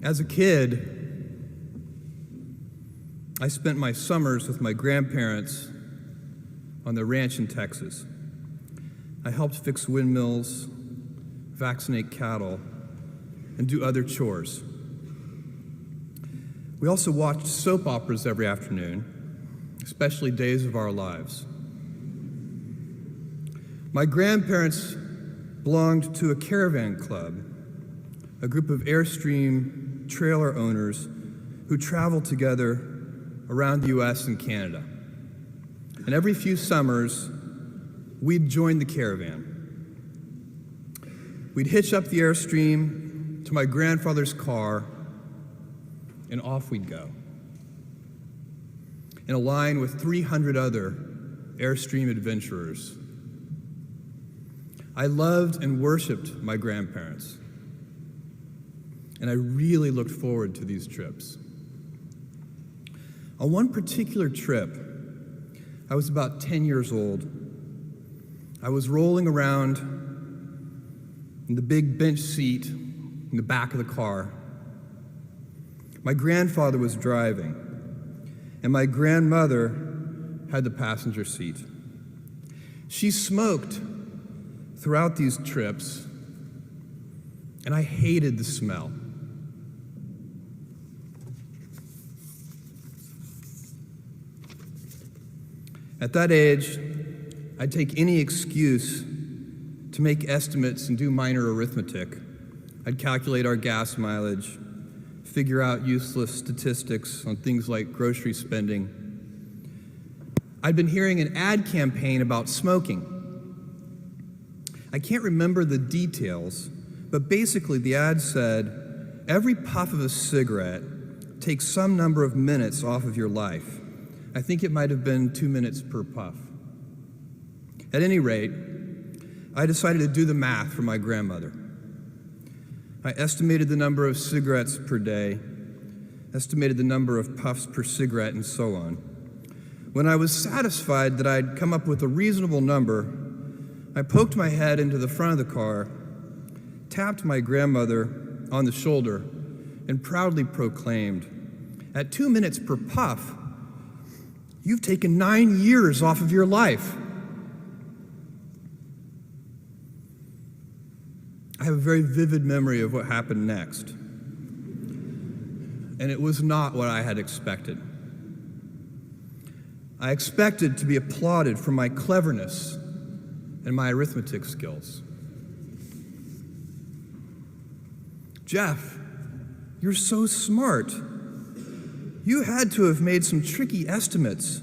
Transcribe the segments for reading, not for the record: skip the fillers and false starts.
As a kid, I spent my summers with my grandparents on their ranch in Texas. I helped fix windmills, vaccinate cattle, and do other chores. We also watched soap operas every afternoon, especially Days of Our Lives. My grandparents belonged to a caravan club, a group of Airstream trailer owners who traveled together around the US and Canada. And every few summers, we'd join the caravan. We'd hitch up the Airstream to my grandfather's car, and off we'd go, in a line with 300 other Airstream adventurers. I loved and worshiped my grandparents, and I really looked forward to these trips. On one particular trip, I was about 10 years old. I was rolling around in the big bench seat in the back of the car. My grandfather was driving, and my grandmother had the passenger seat. She smoked throughout these trips, and I hated the smell. At that age, I'd take any excuse to make estimates and do minor arithmetic. I'd calculate our gas mileage, figure out useless statistics on things like grocery spending. I'd been hearing an ad campaign about smoking. I can't remember the details, but basically the ad said, every puff of a cigarette takes some number of minutes off of your life. I think it might have been 2 minutes per puff. At any rate, I decided to do the math for my grandmother. I estimated the number of cigarettes per day, estimated the number of puffs per cigarette, and so on. When I was satisfied that I'd come up with a reasonable number, I poked my head into the front of the car, tapped my grandmother on the shoulder, and proudly proclaimed, "At 2 minutes per puff, you've taken 9 years off of your life." I have a very vivid memory of what happened next, and it was not what I had expected. I expected to be applauded for my cleverness and my arithmetic skills. "Jeff, you're so smart. You had to have made some tricky estimates.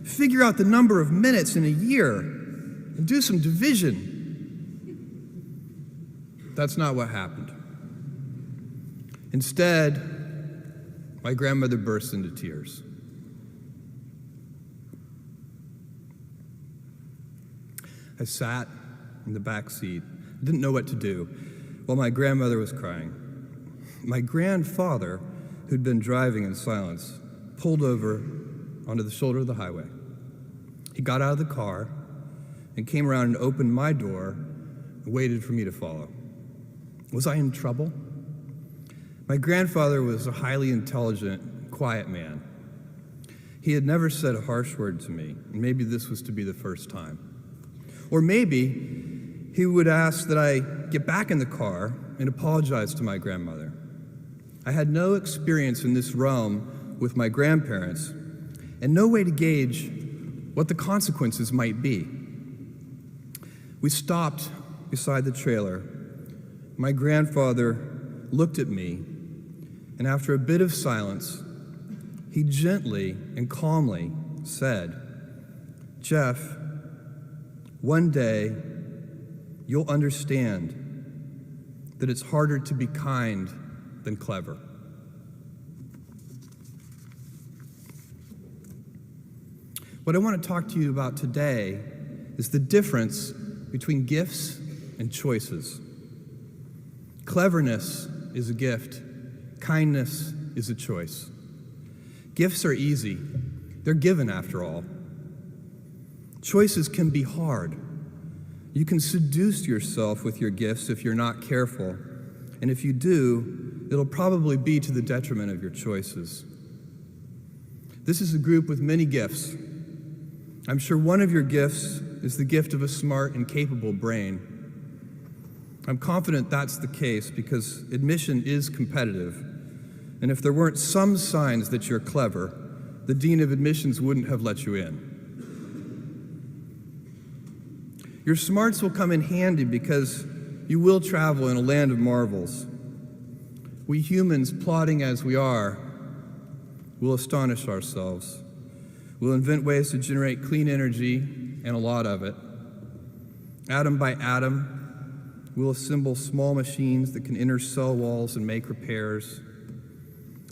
Figure out the number of minutes in a year and do some division." That's not what happened. Instead, my grandmother burst into tears. I sat in the back seat, didn't know what to do, while my grandmother was crying. My grandfather, who'd been driving in silence, pulled over onto the shoulder of the highway. He got out of the car and came around and opened my door and waited for me to follow. Was I in trouble? My grandfather was a highly intelligent, quiet man. He had never said a harsh word to me, and maybe this was to be the first time. Or maybe he would ask that I get back in the car and apologize to my grandmother. I had no experience in this realm with my grandparents, and no way to gauge what the consequences might be. We stopped beside the trailer. My grandfather looked at me, and after a bit of silence, he gently and calmly said, "Jeff, one day you'll understand that it's harder to be kind than clever." What I want to talk to you about today is the difference between gifts and choices. Cleverness is a gift. Kindness is a choice. Gifts are easy. They're given, after all. Choices can be hard. You can seduce yourself with your gifts if you're not careful, and if you do, it'll probably be to the detriment of your choices. This is a group with many gifts. I'm sure one of your gifts is the gift of a smart and capable brain. I'm confident that's the case because admission is competitive. And if there weren't some signs that you're clever, the dean of admissions wouldn't have let you in. Your smarts will come in handy because you will travel in a land of marvels. We humans, plodding as we are, will astonish ourselves. We'll invent ways to generate clean energy, and a lot of it. Atom by atom, we'll assemble small machines that can enter cell walls and make repairs.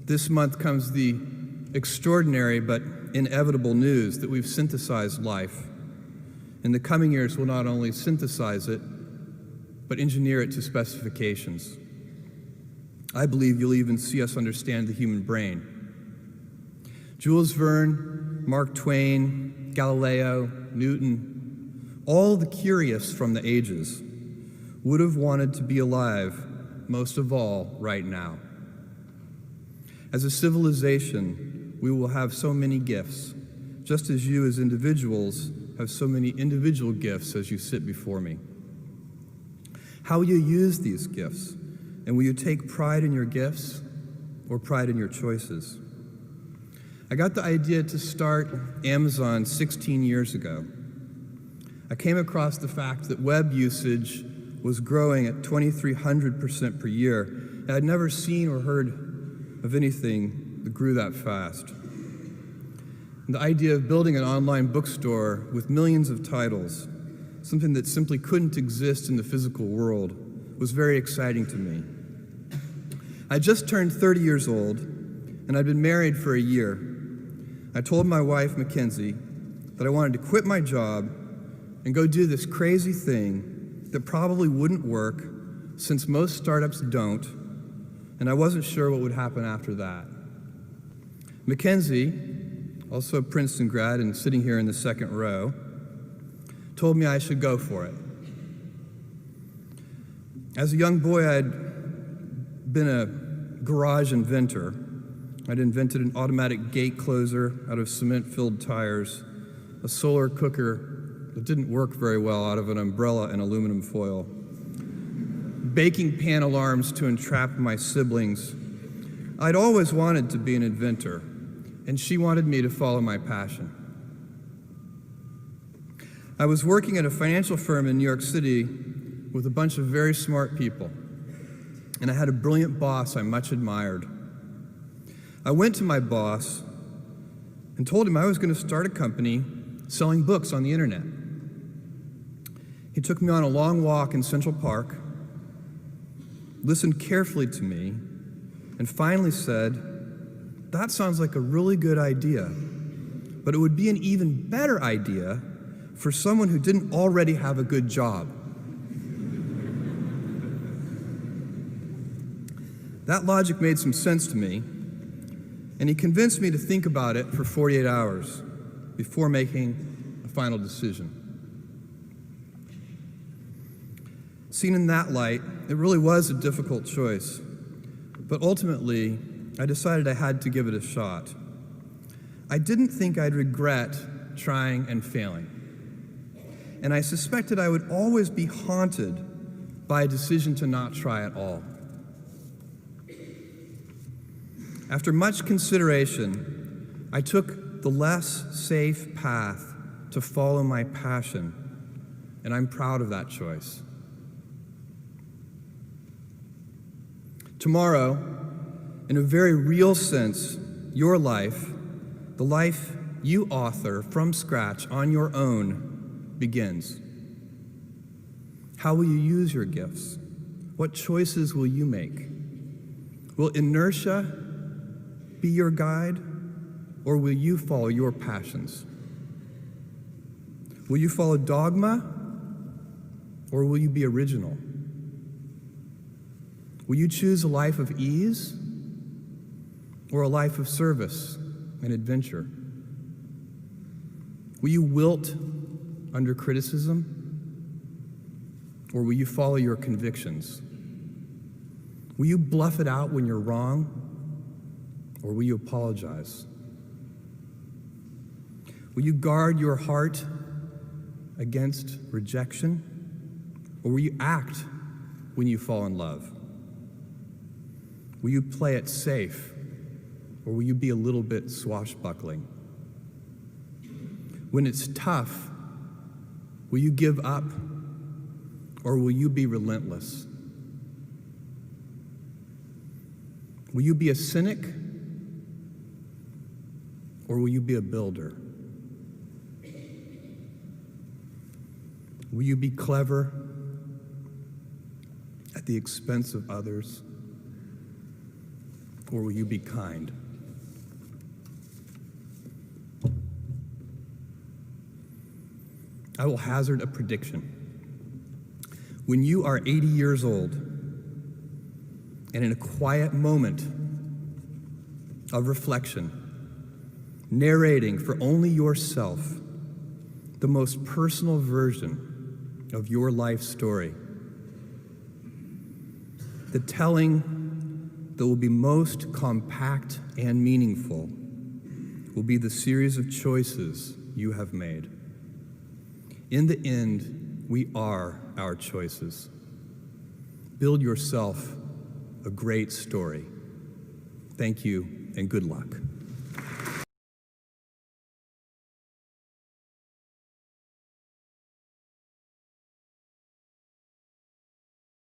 This month comes the extraordinary but inevitable news that we've synthesized life. In the coming years, we'll not only synthesize it, but engineer it to specifications. I believe you'll even see us understand the human brain. Jules Verne, Mark Twain, Galileo, Newton, all the curious from the ages would have wanted to be alive, most of all, right now. As a civilization, we will have so many gifts, just as you as individuals have so many individual gifts as you sit before me. How will you use these gifts? And will you take pride in your gifts or pride in your choices? I got the idea to start Amazon 16 years ago. I came across the fact that web usage was growing at 2,300% per year, and I'd never seen or heard of anything that grew that fast. And the idea of building an online bookstore with millions of titles, something that simply couldn't exist in the physical world, was very exciting to me. I just turned 30 years old, and I'd been married for a year. I told my wife, Mackenzie, that I wanted to quit my job and go do this crazy thing that probably wouldn't work, since most startups don't, and I wasn't sure what would happen after that. Mackenzie, also a Princeton grad and sitting here in the second row, told me I should go for it. As a young boy, I'd been a garage inventor. I'd invented an automatic gate closer out of cement-filled tires, a solar cooker that didn't work very well out of an umbrella and aluminum foil, baking pan alarms to entrap my siblings. I'd always wanted to be an inventor, and she wanted me to follow my passion. I was working at a financial firm in New York City with a bunch of very smart people, and I had a brilliant boss I much admired. I went to my boss and told him I was going to start a company selling books on the internet. He took me on a long walk in Central Park, listened carefully to me, and finally said, "That sounds like a really good idea, but it would be an even better idea for someone who didn't already have a good job." That logic made some sense to me, and he convinced me to think about it for 48 hours before making a final decision. Seen in that light, it really was a difficult choice, but ultimately, I decided I had to give it a shot. I didn't think I'd regret trying and failing, and I suspected I would always be haunted by a decision to not try at all. After much consideration, I took the less safe path to follow my passion, and I'm proud of that choice. Tomorrow, in a very real sense, your life, the life you author from scratch on your own, begins. How will you use your gifts? What choices will you make? Will inertia be your guide, or will you follow your passions? Will you follow dogma, or will you be original? Will you choose a life of ease, or a life of service and adventure? Will you wilt under criticism, or will you follow your convictions? Will you bluff it out when you're wrong, or will you apologize? Will you guard your heart against rejection, or will you act when you fall in love? Will you play it safe, or will you be a little bit swashbuckling? When it's tough, will you give up, or will you be relentless? Will you be a cynic, or will you be a builder? Will you be clever at the expense of others, or will you be kind? I will hazard a prediction. When you are 80 years old, and in a quiet moment of reflection, narrating for only yourself the most personal version of your life story, the telling that will be most compact and meaningful will be the series of choices you have made. In the end, we are our choices. Build yourself a great story. Thank you and good luck.